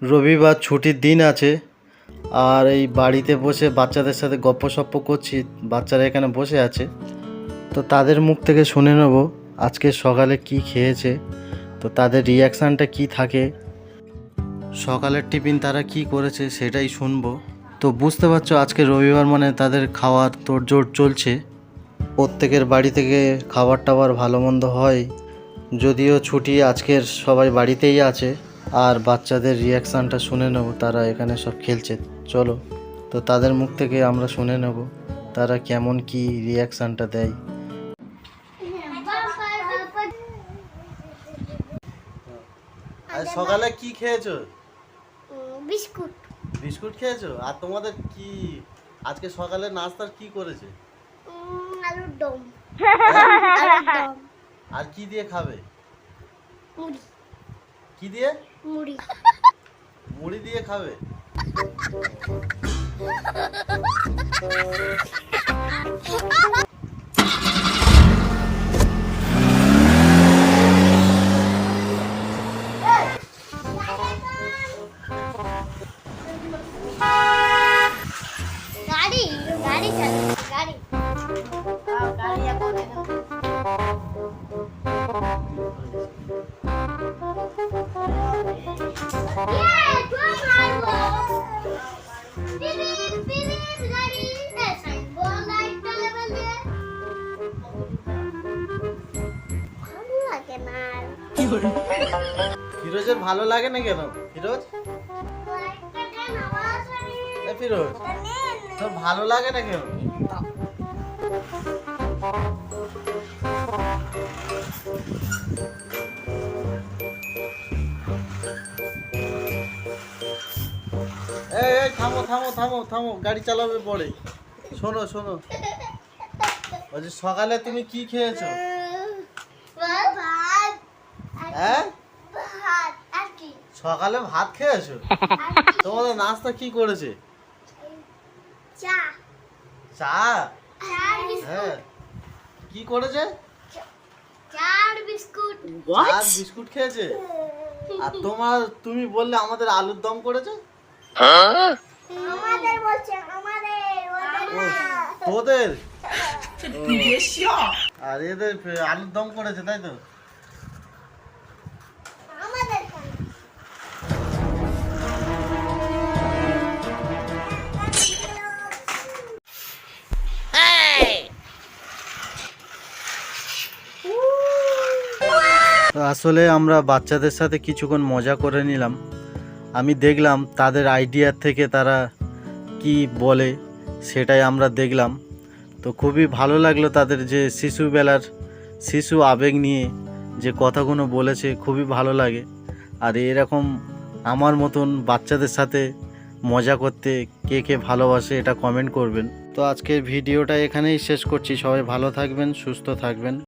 রবিবার ছুটির দিন আছে, আর এই বাড়িতে বসে বাচ্চাদের সাথে গপ্পসপ্প করছি। বাচ্চারা এখানে বসে আছে, তো তাদের মুখ থেকে শুনে নেব আজকে সকালে কি খেয়েছে, তো তাদের রিয়াকশানটা কি থাকে, সকালের টিফিন তারা কি করেছে সেটাই শুনবো। তো বুঝতে পারছো আজকে রবিবার মানে তাদের খাওয়ার তোড়জোড় চলছে। প্রত্যেকের বাড়ি থেকে খাবার টাবার ভালো মন্দ হয়, যদিও ছুটি আজকের সবাই বাড়িতেই আছে। আর বাচ্চাদের রিয়াকশানটা শুনে নেব, তারা এখানে সব খেলছে। চলো, তো তাদের মুখ থেকে আমরা শুনে নেব তারা কেমন কি রিয়াকশানটা দেয়। আজ সকালে কি খেয়েছো? বিস্কুট। বিস্কুট খেয়েছো? আর তোমাদের কি আজকে সকালে নাস্তার কি করেছে? আলুর দম। আর কি দিয়ে খাবে? মুড়ি। কি দিয়ে? মুড়ি। মুড়ি দিয়ে খাবে? গাড়ি গাড়ি চালাচ্ছে, গাড়ি। গাড়ি এখন ফিরোজের ভালো লাগে না কেন? ফিরোজ, এ ফিরোজ, তোর ভালো লাগে না কেন? এই এই থামো থামো থামো থামো, গাড়ি চালাবে পরে। শোনো শোনো, বলছি সকালে তুমি কি খেয়েছো? হ্যাঁ, সকালে ভাত খেয়েছো? তোমাদের নাস্তা কি করেছে? চা। চা? হ্যাঁ, কি করেছে? চার বিস্কুট। আর বিস্কুট খেয়েছে? আর তুমি বললে আমাদের আলুর দম করেছে? আমাদের বলছে, আমাদের, ও, তোদের? আর এদের আলুর দম করেছে, তাই তো? আমাদের তো আসলে আমরা বাচ্চাদের সাথে কিছুক্ষণ মজা করে নিলাম। আমি দেখলাম তাদের আইডিয়ার থেকে তারা কি বলে সেটাই আমরা দেখলাম। তো খুবই ভালো লাগলো তাদের যে শিশু আবেগ নিয়ে যে কথাগুলো বলেছে, খুবই ভালো লাগে। আর এরকম আমার মতন বাচ্চাদের সাথে মজা করতে কে কে ভালোবাসে এটা কমেন্ট করবেন। তো আজকের ভিডিওটা এখানেই শেষ করছি। সবাই ভালো থাকবেন, সুস্থ থাকবেন।